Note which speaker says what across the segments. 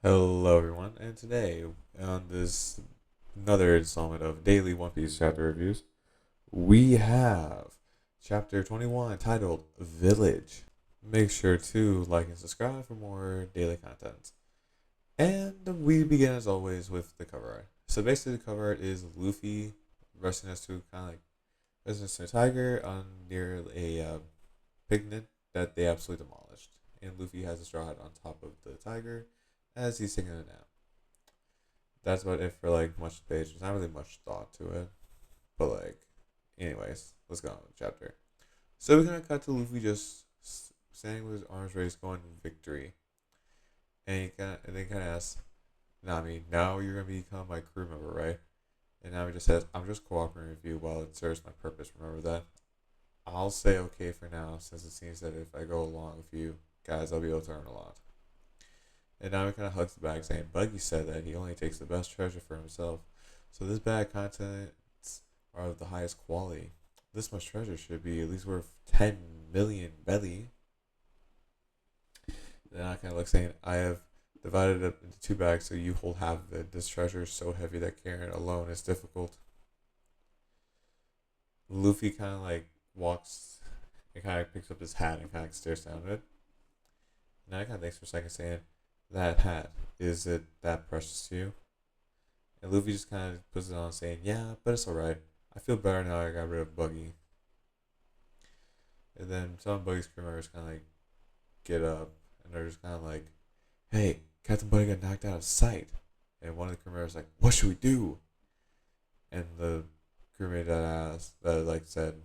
Speaker 1: Hello, everyone, and today on this another installment of Daily One Piece chapter reviews, we have chapter 21 titled Village. Make sure to like and subscribe for more daily content. And we begin as always with the cover art. So basically, the cover art is Luffy rushing us to kind of like rushing us to a tiger on near a picnic that they absolutely demolished. And Luffy has a straw hat on top of the tiger as he's taking a nap. That's about it for like much of the page. There's not really much thought to it, but like, anyways, let's go on with the chapter. So we're gonna cut to Luffy just standing with his arms raised, going victory, and then kind of asks Nami, "Now you're gonna become my crew member, right?" And Nami just says, "I'm just cooperating with you while it serves my purpose. Remember that." I'll say okay for now, since it seems that if I go along with you guys, I'll be able to earn a lot. And now he kind of hugs the bag, saying, Buggy said that he only takes the best treasure for himself. So this bag contents are of the highest quality. This much treasure should be at least worth 10 million belly. Then I kind of look, saying, I have divided it up into two bags so you hold half of it. This treasure is so heavy that carrying it alone is difficult. Luffy kind of like walks and kind of picks up his hat and kind of stares down at it. And I kind of thinks for a second, saying, That hat, is it that precious to you? And Luffy just kind of puts it on, saying, "Yeah, but it's alright. I feel better now I got rid of Buggy." And then some of Buggy's crew members kind of like get up, and they're just kind of like, "Hey, Captain Buggy got knocked out of sight." And one of the crew members is like, "What should we do?" And the crewmate that like said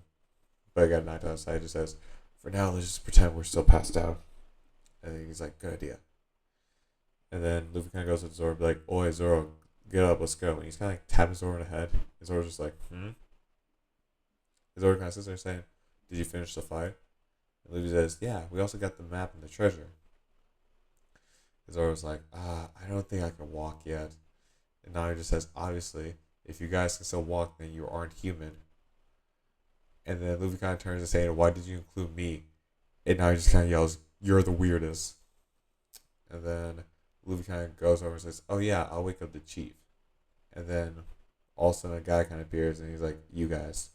Speaker 1: Buggy got knocked out of sight just says, "For now, let's just pretend we're still passed out." And he's like, "Good idea." And then Luffy kind of goes with Zoro, be like, "Oi, Zoro, get up, let's go." And he's kind of like tapping Zoro in the head. And Zoro's just like, "Hmm." Zoro kind of sits there saying, "Did you finish the fight?" And Luffy says, "Yeah, we also got the map and the treasure." And Zoro's like, I don't think I can walk yet." And now he just says, "Obviously, if you guys can still walk, then you aren't human." And then Luffy kind of turns and saying, "Why did you include me?" And now he just kind of yells, "You're the weirdest." And then Luffy kind of goes over and says, "Oh yeah, I'll wake up the chief." And then all of a sudden a guy kind of appears and he's like, "You guys,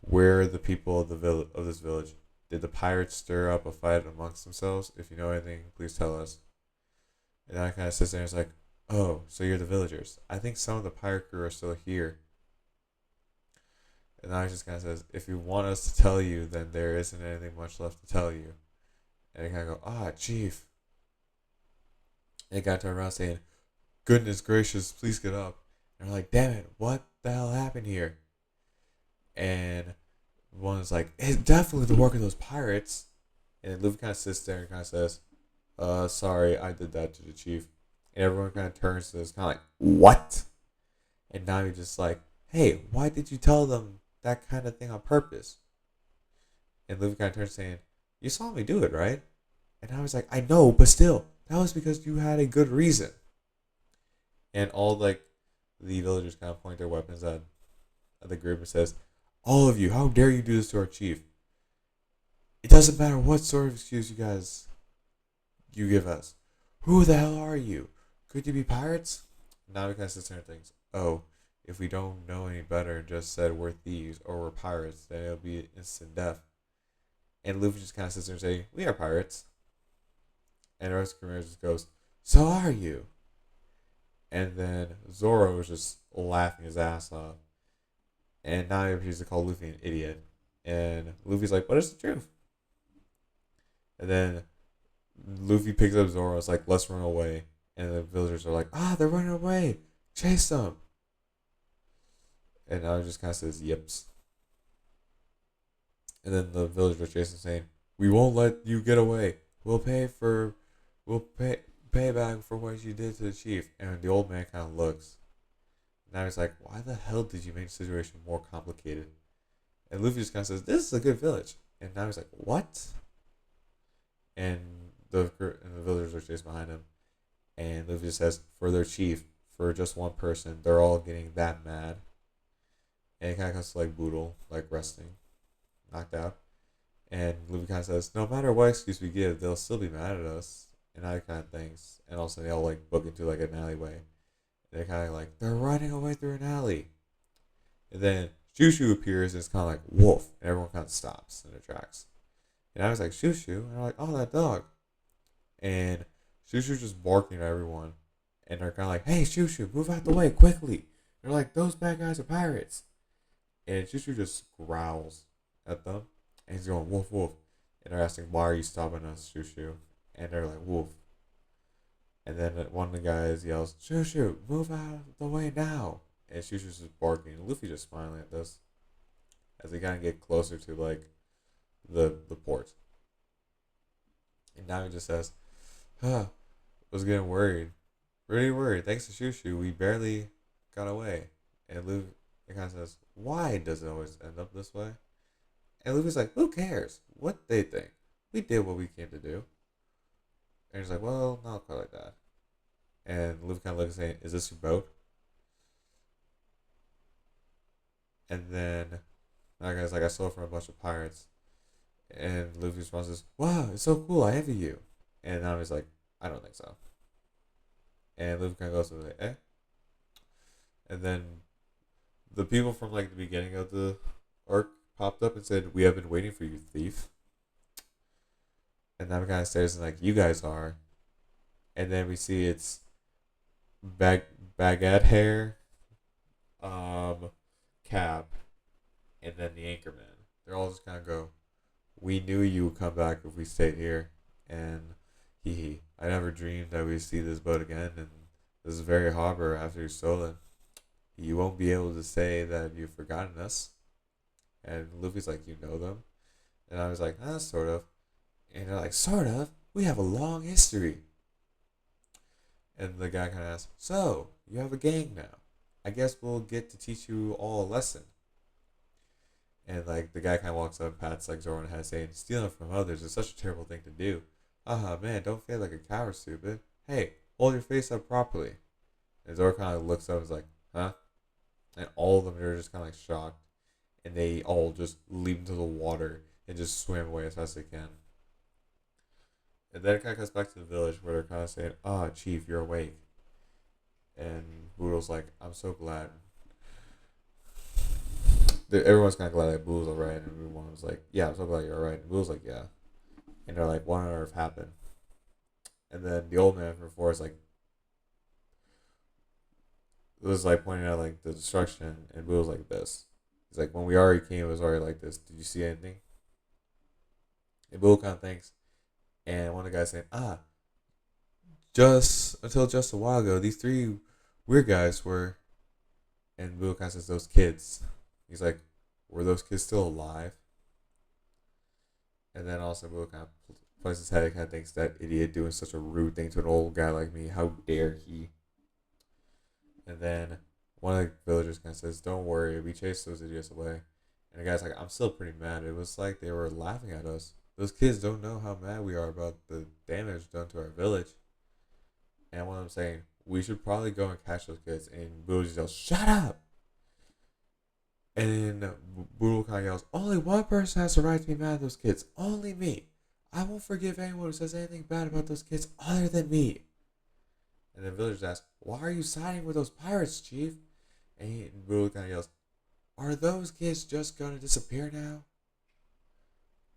Speaker 1: where are the people of of this village? Did the pirates stir up a fight amongst themselves? If you know anything, please tell us." And I kind of sits there and is like, "Oh, so you're the villagers. I think some of the pirate crew are still here." And I just kind of says, "If you want us to tell you, then there isn't anything much left to tell you." And I kind of go, chief." And the guy turned around saying, "Goodness gracious, please get up." And we're like, "Damn it, what the hell happened here?" And one is like, "It's definitely the work of those pirates." And Luffy kind of sits there and kind of says, sorry, I did that to the chief." And everyone kind of turns to this, kind of like, "What?" And Nami just like, "Hey, why did you tell them that kind of thing on purpose?" And Luffy kind of turns saying, "You saw me do it, right?" And I was like, "I know, but still, that was because you had a good reason." And all like the villagers kind of point their weapons at the group and says, "All of you, how dare you do this to our chief? It doesn't matter what sort of excuse you give us. Who the hell are you? Could you be pirates?" Now we kind of sit there and thinks, "Oh, if we don't know any better and just said we're thieves or we're pirates, then it'll be instant death." And Luffy just kind of sits there and say, "We are pirates." And the rest of the crew just goes, "So are you?" And then Zoro was just laughing his ass off. And now he appears to call Luffy an idiot. And Luffy's like, "What is the truth?" And then Luffy picks up Zoro and is like, "Let's run away." And the villagers are like, they're running away. Chase them. And I just kind of says, "Yips." And then the villagers are chasing, saying, "We won't let you get away. We'll pay for, we'll pay back for what you did to the chief." And the old man kind of looks. Now he's like, "Why the hell did you make the situation more complicated?" And Luffy just kind of says, "This is a good village." And now he's like, "What?" And the villagers are chasing behind him. And Luffy just says, "For their chief, for just one person, they're all getting that mad." And it kind of comes to like Boodle, like resting, knocked out. And Luffy kind of says, "No matter what excuse we give, they'll still be mad at us." and that kind of things. And also they all like book into like an alleyway. And they're kind of like they're running away through an alley. And then Shoo Shoo appears and it's kind of like wolf, and everyone kind of stops in their tracks. And I was like Shoo Shoo, and I'm like, oh, that dog. And Shoo Shoo's just barking at everyone, and they're kind of like, hey Shoo Shoo, move out the way quickly. They're like, those bad guys are pirates. And Shoo Shoo just growls at them, and he's going wolf wolf. And they're asking, why are you stopping us, Shoo Shoo? And they're like, wolf. And then one of the guys yells, Shoo Shoo, move out of the way now. And Shoo Shoo's just barking. And Luffy just smiling at this as they kind of get closer to like the port. And now he just says, huh, was getting worried. Really worried. Thanks to Shoo Shoo, we barely got away. And Luffy kind of says, why does it always end up this way? And Luffy's like, who cares what they think? We did what we came to do. And he's like, well, not quite like that. And Luffy kind of looks saying, is this your boat? And then that guy's like, I stole it from a bunch of pirates. And Luffy's response is, wow, it's so cool, I envy you. And now he's like, I don't think so. And Luffy kind of goes to like, eh? And then the people from like the beginning of the arc popped up and said, we have been waiting for you, thief. And Nami kind of stares and like, you guys are. And then we see it's baguette hair, Cap, and then the Anchorman. They're all just kind of go, we knew you would come back if we stayed here. And I never dreamed that we'd see this boat again. And this very harbor after you stole it. You won't be able to say that you've forgotten us. And Luffy's like, you know them? And I was like, sort of. And they're like, sort of? We have a long history. And the guy kind of asks, so, you have a gang now. I guess we'll get to teach you all a lesson. And like the guy kind of walks up and pats like Zoro on the head saying, stealing from others is such a terrible thing to do. Man, don't feel like a coward, stupid. Hey, hold your face up properly. And Zoro kind of looks up and is like, huh? And all of them are just kind of like shocked. And they all just leap into the water and just swim away as fast as they can. And then it kind of comes back to the village where they're kind of saying, Chief, you're awake. And Boodle's like, I'm so glad. Everyone's kind of glad that Boodle's alright. And everyone was like, yeah, I'm so glad you're alright. And Boodle's like, yeah. And they're like, what on earth happened? And then the old man from before is like, was like pointing out like the destruction. And Boodle's like this. He's like, when we already came, it was already like this. Did you see anything? And Boodle kind of thinks. And one of the guys saying, just a while ago, these three weird guys were, and Boodle kind of says, those kids. He's like, were those kids still alive? And then also Boodle kind of places his head and kind of thinks, that idiot doing such a rude thing to an old guy like me, how dare he? And then one of the villagers kind of says, don't worry, we chased those idiots away. And the guy's like, I'm still pretty mad. It was like they were laughing at us. Those kids don't know how mad we are about the damage done to our village. And one of them saying, we should probably go and catch those kids. And Boodle just yells, shut up! And then Boodle kind of yells, only one person has the right to be mad at those kids. Only me. I won't forgive anyone who says anything bad about those kids other than me. And the villagers ask, why are you siding with those pirates, Chief? And Boodle kind of yells, are those kids just going to disappear now?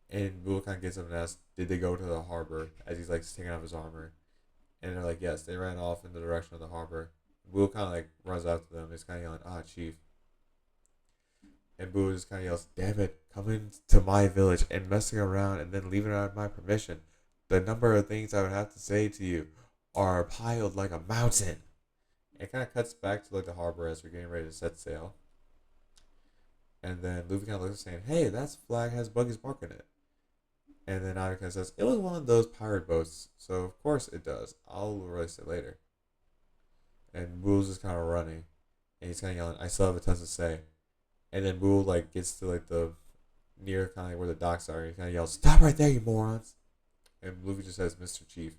Speaker 1: And Boodle kind of gets up and asks, did they go to the harbor? As he's like taking off his armor. And they're like, yes, they ran off in the direction of the harbor. Boodle kind of like runs after them. He's kind of yelling, Chief. And Boodle just kind of yells, damn it, coming to my village and messing around and then leaving out my permission. The number of things I would have to say to you are piled like a mountain. And it kind of cuts back to like the harbor as we're getting ready to set sail. And then Luffy kind of looks saying, hey, that flag has Buggy's mark in it. And then Nami kind of says, it was one of those pirate boats, so of course it does. I'll release it later. And Boodle's just kind of running. And he's kind of yelling, I still have a ton to say. And then Boodle like gets to like the near kind of like where the docks are. And he kind of yells, stop right there, you morons. And Luffy just says, Mr. Chief.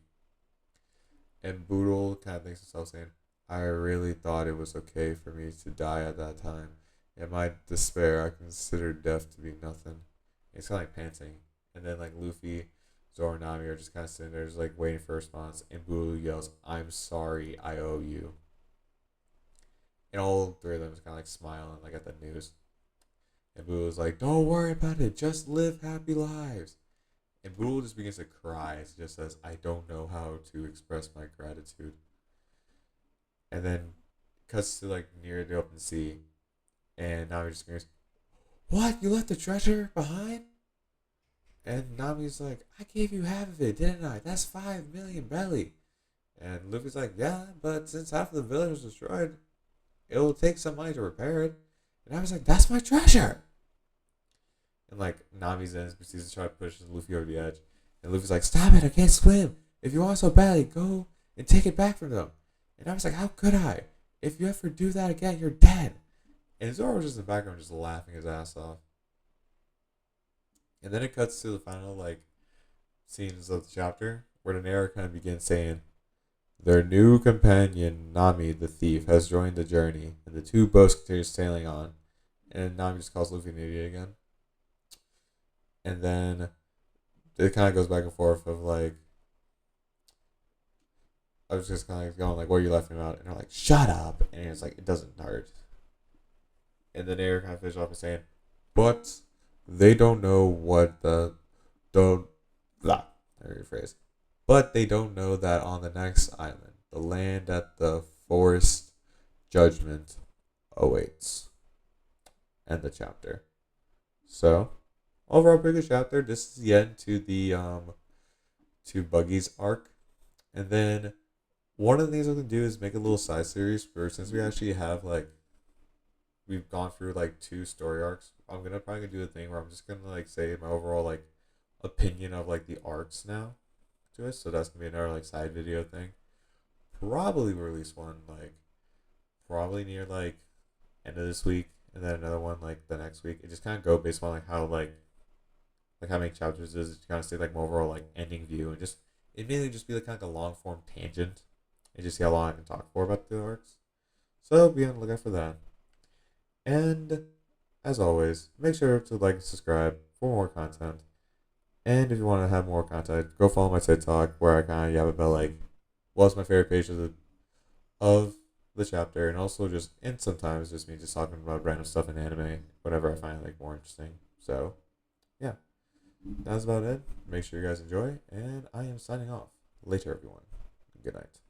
Speaker 1: And Boodle kind of thinks to himself saying, I really thought it was okay for me to die at that time. In my despair, I considered death to be nothing. And he's kind of like panting. And then like Luffy Zoro and Nami are just kind of sitting there, just like waiting for a response. And Boo yells, "I'm sorry, I owe you." And all three of them is kind of like smiling, like at the news. And Boo is like, "Don't worry about it, just live happy lives." And Boo just begins to cry. It just says, "I don't know how to express my gratitude." And then cuts to like near the open sea, and Nami just goes, "What? You left the treasure behind?" And Nami's like, "I gave you half of it, didn't I? That's 5 million belly." And Luffy's like, "Yeah, but since half of the village was destroyed, it'll take some money to repair it." And I was like, "That's my treasure." And like Nami's then proceeds to try to push Luffy over the edge. And Luffy's like, "Stop it, I can't swim. If you want so badly, go and take it back from them." And I was like, "How could I? If you ever do that again, you're dead." And Zoro was just in the background just laughing his ass off. And then it cuts to the final like scenes of the chapter where the narrator kind of begins saying, "Their new companion, Nami the thief, has joined the journey, and the two boats continue sailing on." And Nami just calls Luffy an idiot again. And then it kind of goes back and forth of like, I was just kind of going like, "What are you laughing about?" And they're like, "Shut up!" And it's like, "It doesn't hurt." And the narrator kind of finishes off by saying, "But they don't know what the don't blah." I rephrase. But they don't know that on the next island, the land that the forest judgment awaits. End the chapter. So, overall pretty good chapter. This is the end to the to Buggy's arc. And then one of the things I'm gonna do is make a little side series for since we actually have like we've gone through like two story arcs. I'm gonna probably do a thing where I'm just gonna like say my overall like opinion of like the arcs now to it. So that's gonna be another like side video thing. Probably release one like probably near like end of this week, and then another one like the next week. It just kind of go based on like how like how many chapters is to kind of say like my overall like ending view, and just it mainly just be like kind of a long form tangent and just see how long I can talk for about the arcs. So be on the lookout for that. And as always, make sure to like and subscribe for more content. And if you want to have more content, go follow my TikTok where I kind of yab about like what's my favorite page of the chapter, and also just and sometimes just me just talking about random stuff in anime, whatever I find like more interesting. So yeah, that's about it. Make sure you guys enjoy, and I am signing off. Later, everyone. Good night.